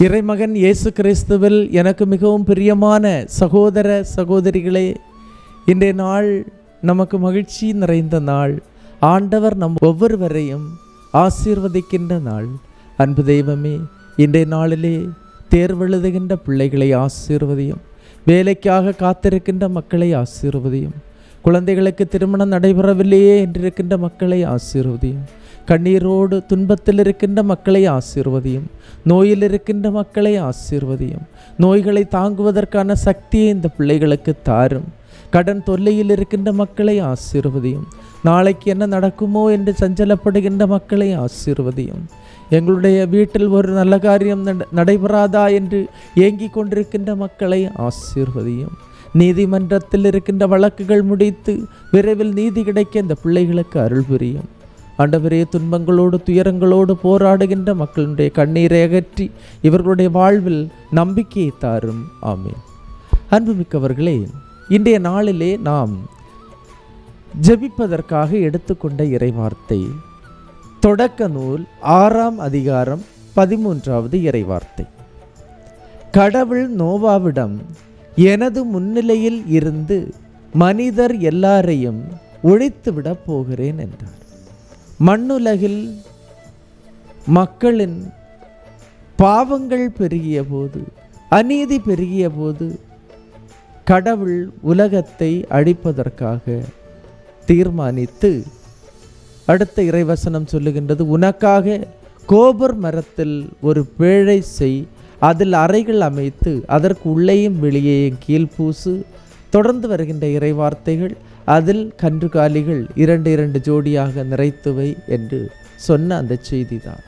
இறைமகன் இயேசு கிறிஸ்துவில் எனக்கு மிகவும் பிரியமான சகோதர சகோதரிகளே, இன்றைய நாள் நமக்கு மகிழ்ச்சி நிறைந்த நாள். ஆண்டவர் நம் ஒவ்வொருவரையும் ஆசீர்வதிக்கின்ற நாள். அன்பு தெய்வமே, இன்றைய நாளிலே தேர்வெழுதுகின்ற பிள்ளைகளை ஆசீர்வதியும். வேலைக்காக காத்திருக்கின்ற மக்களை ஆசீர்வதியும். குழந்தைகளுக்கு திருமணம் நடைபெறவில்லையே என்றிருக்கின்ற மக்களை ஆசீர்வதியும். கண்ணீரோடு துன்பத்தில் இருக்கின்ற மக்களை ஆசீர்வதியும். நோயில் இருக்கின்ற மக்களை ஆசீர்வதியும். நோய்களை தாங்குவதற்கான சக்தியை இந்த பிள்ளைகளுக்கு தாரும். கடன் தொல்லையில் இருக்கின்ற மக்களை ஆசீர்வதியும். நாளைக்கு என்ன நடக்குமோ என்று சஞ்சலப்படுகின்ற மக்களை ஆசீர்வதியும். எங்களுடைய வீட்டில் ஒரு நல்ல காரியம் நடைபெறாதா என்று ஏங்கிக் கொண்டிருக்கின்ற மக்களை ஆசீர்வதியும். நீதிமன்றத்தில் இருக்கின்ற வழக்குகள் முடித்து விரைவில் நீதி கிடைக்க இந்த பிள்ளைகளுக்கு அருள் புரியும். ஆண்டவரே, துன்பங்களோடு துயரங்களோடு போராடுகின்ற மக்களுடைய கண்ணீரை அகற்றி இவர்களுடைய வாழ்வில் நம்பிக்கையை தாரும். ஆமென். அன்புமிக்கவர்களே, இன்றைய நாளிலே நாம் ஜெபிப்பதற்காக எடுத்துக்கொண்ட இறைவார்த்தை தொடக்க நூல் 6ஆம் அதிகாரம் 13வது இறைவார்த்தை. கடவுள் நோவாவிடம், எனது முன்னிலையில் இருந்து மனிதர் எல்லாரையும் ஒழித்துவிடப் போகிறேன் என்றார். மண்ணுலகில் மக்களின் பாவங்கள் பெருகிய போது, அநீதி பெருகிய போது கடவுள் உலகத்தை அழிப்பதற்காக தீர்மானித்து அடுத்த இறைவசனம் சொல்லுகின்றது, உனக்காக கோபர் மரத்தில் ஒரு பேழை செய், அதில் அறைகள் அமைத்து அதற்கு உள்ளேயும் வெளியேயும் கீழ்பூசு. தொடர்ந்து வருகின்ற இறைவார்த்தைகள், அதில் கன்றுகாலிகள் 2 ஜோடியாக நிறைத்துவை என்று சொன்ன அந்த செய்தி தான்.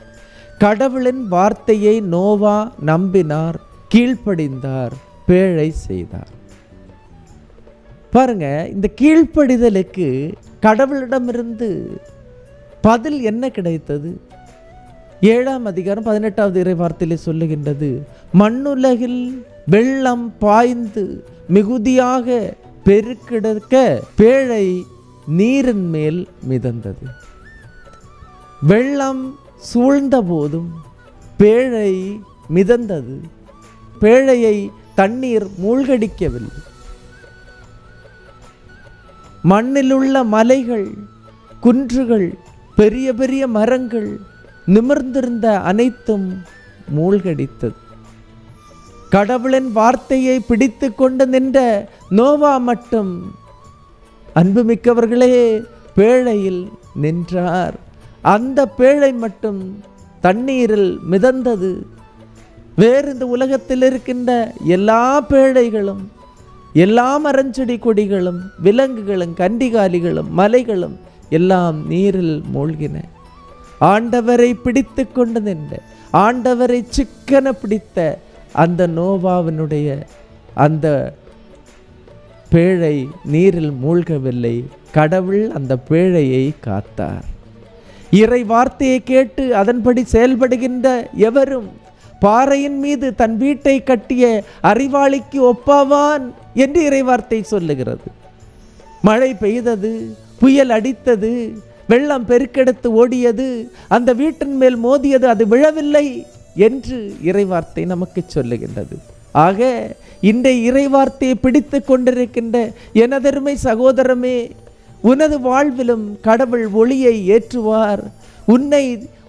கடவுளின் வார்த்தையை நோவா நம்பினார், கீழ்ப்படிந்தார், பேழை செய்தார். பாருங்க, இந்த கீழ்ப்படிதலுக்கு கடவுளிடமிருந்து பதில் என்ன கிடைத்தது? 7ஆம் அதிகாரம் 18வது இறைவார்த்தையிலே சொல்லுகின்றது, மண்ணுலகில் வெள்ளம் பாய்ந்து மிகுதியாக பெருக்கெடுக்க பேழை நீரின் மேல் மிதந்தது. வெள்ளம் சூழ்ந்த போதும் பேழை மிதந்தது. பேழையை தண்ணீர் மூழ்கடிக்கவில்லை. மண்ணிலுள்ள மலைகள், குன்றுகள், பெரிய பெரிய மரங்கள், நிமிர்ந்திருந்த அனைத்தும் மூழ்கடித்தது. கடவுளின் வார்த்தையை பிடித்து கொண்டு நின்ற நோவா மட்டும், அன்புமிக்கவர்களே, பேழையில் நின்றார். அந்த பேழை மட்டும் தண்ணீரில் மிதந்தது. வேறு இந்த உலகத்தில் இருக்கின்ற எல்லா பேழைகளும், எல்லா மரஞ்செடி கொடிகளும், விலங்குகளும், கண்டிகாலிகளும், மலைகளும் எல்லாம் நீரில் மூழ்கின. ஆண்டவரை பிடித்து கொண்டு நின்ற, ஆண்டவரை சிக்கன பிடித்த அந்த நோவாவினுடைய அந்த பேழை நீரில் மூழ்கவில்லை. கடவுள் அந்த பேழையை காத்தார். இறை வார்த்தையை கேட்டு அதன்படி செயல்படுகின்ற எவரும் பாறையின் மீது தன் வீட்டை கட்டிய அறிவாளிக்கு ஒப்பாவான் என்று இறைவார்த்தை சொல்லுகிறது. மழை பெய்தது, புயல் அடித்தது, வெள்ளம் பெருக்கெடுத்து ஓடியது, அந்த வீட்டின் மேல் மோதியது, அது விழவில்லை என்று இறைவார்த்தை நமக்கு சொல்லுகின்றது. ஆக இன்றைய இறைவார்த்தையை பிடித்து கொண்டிருக்கின்ற எனதருமை சகோதரமே, உனது வாழ்விலும் கடவுள் ஒளியை ஏற்றுவார். உன்னை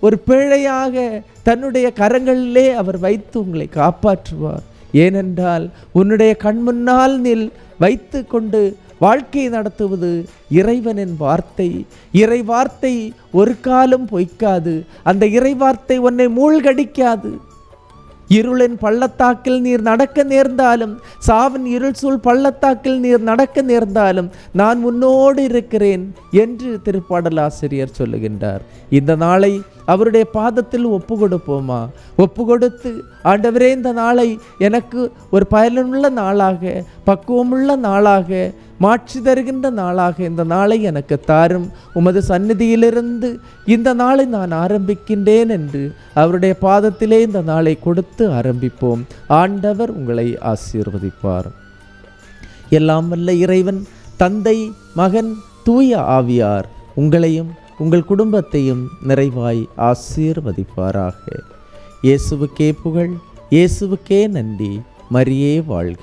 ஒரு பேழையாக தன்னுடைய கரங்களிலே அவர் வைத்து உங்களை காப்பாற்றுவார். ஏனென்றால் உன்னுடைய கண்முன்னால் நில் வைத்து கொண்டு வாழ்க்கையை நடத்துவது இறைவனின் வார்த்தை. இறை வார்த்தை ஒரு காலம் பொய்க்காது. அந்த இறை வார்த்தை உன்னை மூழ்கடிக்காது. இருளின் பள்ளத்தாக்கில் நீர் நடக்க நேர்ந்தாலும், சாவின் இருள் சூழ் பள்ளத்தாக்கில் நீர் நடக்க நேர்ந்தாலும் நான் உன்னோடு இருக்கிறேன் என்று திருப்பாடலாசிரியர் சொல்லுகின்றார். இந்த நாளை அவருடைய பாதத்தில் ஒப்பு கொடுப்போமா? ஒப்பு கொடுத்து, ஆண்டவரே, இந்த நாளை எனக்கு ஒரு பயனுள்ள நாளாக, பக்குவமுள்ள நாளாக, மாற்றி தருகின்ற நாளாக இந்த நாளை எனக்கு தாரும். உமது சந்நிதியிலிருந்து இந்த நாளை நான் ஆரம்பிக்கின்றேன் என்று அவருடைய பாதத்திலே இந்த நாளை கொடுத்து ஆரம்பிப்போம். ஆண்டவர் உங்களை ஆசீர்வதிப்பார். எல்லாம் வல்ல இறைவன், தந்தை, மகன், தூய ஆவியார் உங்களையும் உங்கள் குடும்பத்தையும் நிறைவாய் ஆசீர்வதிப்பாராக. இயேசுவுக்கே புகழ். இயேசுவுக்கே நன்றி. மரியே வாழ்க.